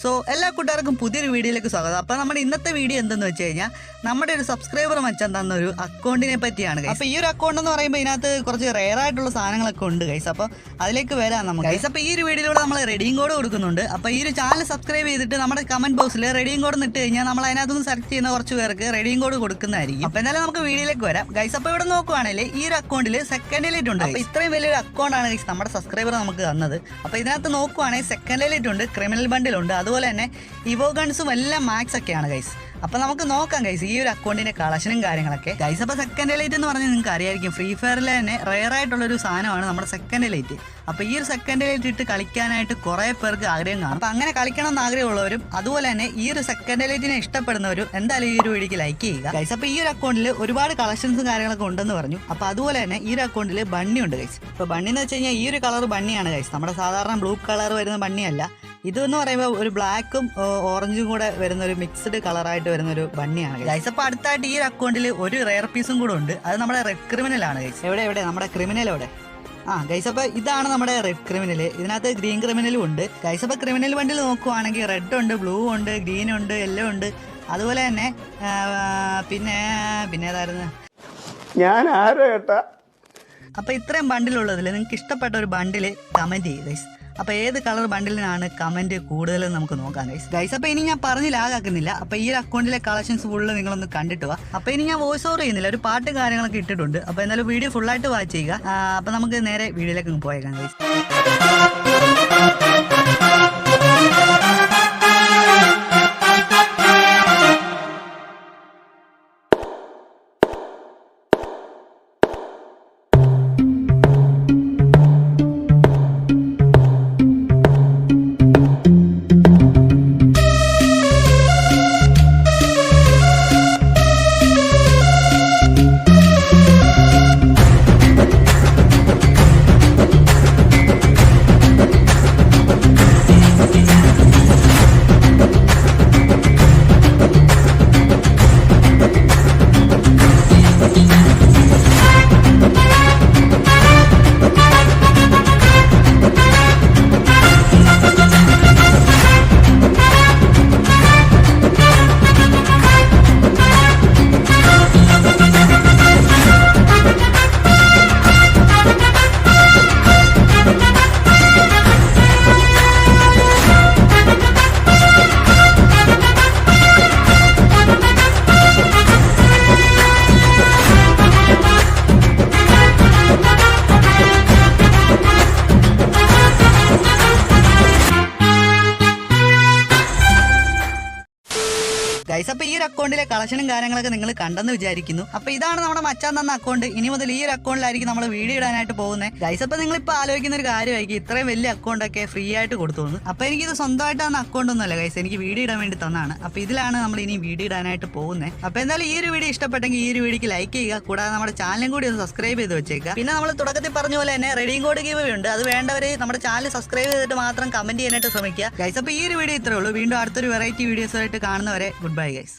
So എല്ലാ കൂട്ടുകാർക്കും പുതിയൊരു വീഡിയോയിലേക്ക് സ്വാഗതം. അപ്പോൾ നമ്മുടെ ഇന്നത്തെ വീഡിയോ എന്തെന്ന് വെച്ച് കഴിഞ്ഞാൽ നമ്മുടെ ഒരു സബ്സ്ക്രൈബർ മച്ചാൻ തന്ന ഒരു അക്കൗണ്ടിനെ പറ്റിയാണ്. അപ്പോൾ ഈ ഒരു അക്കൗണ്ട് എന്ന് പറയുമ്പോൾ ഇതിനകത്ത് കുറച്ച് റെയർ ആയിട്ടുള്ള സാധനങ്ങളൊക്കെ ഉണ്ട് ഗൈസ്. അപ്പോൾ അതിലേക്ക് വരാം നമുക്ക് ഗൈസ്. അപ്പോൾ ഈ ഒരു വീഡിയോയിലൂടെ നമ്മൾ റെഡീം കോഡ് കൊടുക്കുന്നുണ്ട്. അപ്പോൾ ഈ ഒരു ചാനൽ സബ്സ്ക്രൈബ് ചെയ്തിട്ട് നമ്മുടെ കമന്റ് ബോക്സിൽ റെഡീം കോഡ് ഇട്ട് കഴിഞ്ഞാൽ നമ്മൾ അതിനകത്തുനിന്ന് സെലക്ട് ചെയ്യുന്ന കുറച്ച് പേർക്ക് റെഡീം കോഡ് കൊടുക്കുന്നതായിരിക്കും. അപ്പോൾ എന്നാലും നമുക്ക് വീഡിയോയിലേക്ക് വരാം ഗൈസ്. അപ്പോൾ ഇവിടെ നോക്കുവാണെങ്കിൽ ഈ ഒരു അക്കൗണ്ടിൽ സെക്കൻഡ് എലൈറ്റ് ഉണ്ട്. അപ്പോൾ ഇത്രയും വലിയൊരു അക്കൗണ്ടാണ് ഗൈസ് നമ്മുടെ സബ്സ്ക്രൈബർ നമുക്ക് തന്നത്. അപ്പോൾ ഇതിനകത്ത് നോക്കുവാണെങ്കിൽ സെക്കൻഡ് എലൈറ്റ് ഉണ്ട്, ക്രിമിനൽ ബണ്ടിലുണ്ട്, അതുപോലെ തന്നെ ഇവോ ഗൺസും എല്ലാം മാക്സ് ഒക്കെയാണ് ഗൈസ്. അപ്പോൾ നമുക്ക് നോക്കാം ഗൈസ് ഈ ഒരു അക്കൗണ്ടിന്റെ കളക്ഷനും കാര്യങ്ങളൊക്കെ ഗൈസ്. അപ്പോൾ സെക്കൻഡ് എലൈറ്റ് എന്ന് പറഞ്ഞാൽ നിങ്ങൾക്ക് അറിയായിരിക്കും, ഫ്രീ ഫയറിലെ തന്നെ റെയർ ആയിട്ടുള്ളൊരു സാധനമാണ് നമ്മുടെ സെക്കൻഡ് എലൈറ്റ്. അപ്പോൾ ഈ ഒരു സെക്കൻഡ് എലൈറ്റ് ഇട്ട് കളിക്കാനായിട്ട് കുറേ പേർക്ക് ആഗ്രഹം കാണും. അപ്പോൾ അങ്ങനെ കളിക്കണം എന്ന് ആഗ്രഹമുള്ളവരും അതുപോലെ തന്നെ ഈ ഒരു സെക്കൻഡ് എലൈറ്റിനെ ഇഷ്ടപ്പെടുന്നവരും എന്തായാലും ഈ ഒരു വീഡിയോക്ക് ലൈക്ക് ചെയ്യുക ഗൈസ്. അപ്പോൾ ഈ ഒരു അക്കൗണ്ടിൽ ഒരുപാട് കളക്ഷൻസും കാര്യങ്ങളൊക്കെ ഉണ്ടെന്ന് പറഞ്ഞു. അപ്പോൾ അതുപോലെ തന്നെ ഈ ഒരു അക്കൗണ്ടിൽ ബണ്ണി ഉണ്ട് ഗൈസ്. അപ്പോൾ ബണ്ണി എന്ന് വെച്ച് കഴിഞ്ഞാൽ ഈ ഒരു കളർ ബണ്ണിയാണ് ഗൈസ്, നമ്മുടെ സാധാരണ ബ്ലൂ കളർ വരുന്ന ബണ്ണിയല്ല. ഇതെന്ന് പറയുമ്പോൾ ഒരു ബ്ലാക്കും ഓറഞ്ചും കൂടെ വരുന്ന ഒരു മിക്സ്ഡ് കളറായിട്ട് വരുന്ന ഒരു ബണ്ണിയാണ് ഗൈസ്. അപ്പോൾ അടുത്തായിട്ട് ഈ ഒരു അക്കൗണ്ടിൽ ഒരു റെയർ പീസും കൂടെ ഉണ്ട്, അത് നമ്മുടെ റെഡ് ക്രിമിനൽ ആണ് ഗൈസ്. എവിടെ നമ്മുടെ ക്രിമിനൽ എവിടെ? ഗൈസ്. അപ്പോൾ ഇതാണ് നമ്മുടെ റെഡ് ക്രിമിനൽ. ഇതിനകത്ത് ഗ്രീൻ ക്രിമിനലും ഉണ്ട് ഗൈസ്. അപ്പോൾ ക്രിമിനൽ ബണ്ടിൽ നോക്കുവാണെങ്കിൽ റെഡ് ഉണ്ട്, ബ്ലൂ ഉണ്ട്, ഗ്രീൻ ഉണ്ട്, യെല്ലോ ഉണ്ട്, അതുപോലെ തന്നെ പിന്നെ ഏതായിരുന്നു ഞാൻ ആരോ കേട്ടാ. അപ്പോൾ ഇത്രയും ബണ്ടിലുള്ളതിൽ നിങ്ങൾക്ക് ഇഷ്ടപ്പെട്ട ഒരു ബണ്ടിൽ കമൻറ്റ് ചെയ്യും ഗൈസ്. അപ്പോൾ ഏത് കളർ ബണ്ടിലിനാണ് കമൻറ്റ് കൂടുതലെന്ന് നമുക്ക് നോക്കാം ഗൈസ്. ഗൈസ് അപ്പോൾ ഇനി ഞാൻ പറഞ്ഞ് ലാഗാക്കുന്നില്ല. അപ്പോൾ ഈ ഒരു അക്കൗണ്ടിലെ കളക്ഷൻസ് ഫുള്ള് നിങ്ങളൊന്ന് കണ്ടിട്ട് വാ. അപ്പോൾ ഇനി ഞാൻ വോയിസ് ഓവർ ചെയ്യുന്നില്ല, ഒരു പാട്ട് കാര്യങ്ങളൊക്കെ ഇട്ടിട്ടുണ്ട്. അപ്പോൾ എന്തായാലും വീഡിയോ ഫുള്ളായിട്ട് വാച്ച് ചെയ്യുക. അപ്പോൾ നമുക്ക് നേരെ വീഡിയോയിലേക്ക് പോയേക്കാം ഗൈസ്. ഗൈസ് അപ്പോൾ ഈ ഒരു അക്കൗണ്ടിലെ കളക്ഷനും കാര്യങ്ങളൊക്കെ നിങ്ങൾ കണ്ടെന്ന് വിചാരിക്കുന്നു. അപ്പോൾ ഇതാണ് നമ്മുടെ മച്ചാൻ തന്ന അക്കൗണ്ട്. ഇനി മുതൽ ഈ ഒരു അക്കൗണ്ടിലായിരിക്കും നമ്മൾ വീഡിയോ ഇടാനായിട്ട് പോകുന്നത് ഗൈസ്. അപ്പോൾ നിങ്ങളിപ്പോൾ ആലോചിക്കുന്ന ഒരു കാര്യമായിരിക്കും, ഇത്രയും വലിയ അക്കൗണ്ടൊക്കെ ഫ്രീ ആയിട്ട് കൊടുത്തു. അപ്പോൾ എനിക്കിത് സ്വന്തമായിട്ട് തന്ന അക്കൗണ്ട് ഒന്നുമല്ല ഗൈസ്, എനിക്ക് വീഡിയോ ഇടാൻ വേണ്ടി തന്നാണ്. അപ്പോൾ ഇതിലാണ് നമ്മൾ ഇനി വീഡിയോ ഇടാനായിട്ട് പോകുന്നത്. അപ്പോൾ എന്തായാലും ഈ ഒരു വീഡിയോ ഇഷ്ടപ്പെട്ടെങ്കിൽ ഈ ഒരു വീഡിയോക്ക് ലൈക്ക് ചെയ്യുക, കൂടാതെ നമ്മുടെ ചാനലും കൂടി ഒന്ന് സബ്സ്ക്രൈബ് ചെയ്ത് വെച്ചേക്കുക. പിന്നെ നമ്മൾ തുടക്കത്തിൽ പറഞ്ഞ പോലെ തന്നെ റെഡീം കോഡ് ഗീവ് ഉണ്ട്, അത് വേണ്ടവർ നമ്മുടെ ചാനൽ സബ്സ്ക്രൈബ് ചെയ്തിട്ട് മാത്രം കമന്റ് ചെയ്യാനായിട്ട് ശ്രമിക്കുക ഗൈസ്. അപ്പോൾ ഈ ഒരു വീഡിയോ ഇത്രേ ഉള്ളൂ. വീണ്ടും അടുത്തൊരു വെറൈറ്റി വീഡിയോസുമായിട്ട് കാണുന്നവരെ ഗുഡ് ബൈ ഗൈസ്.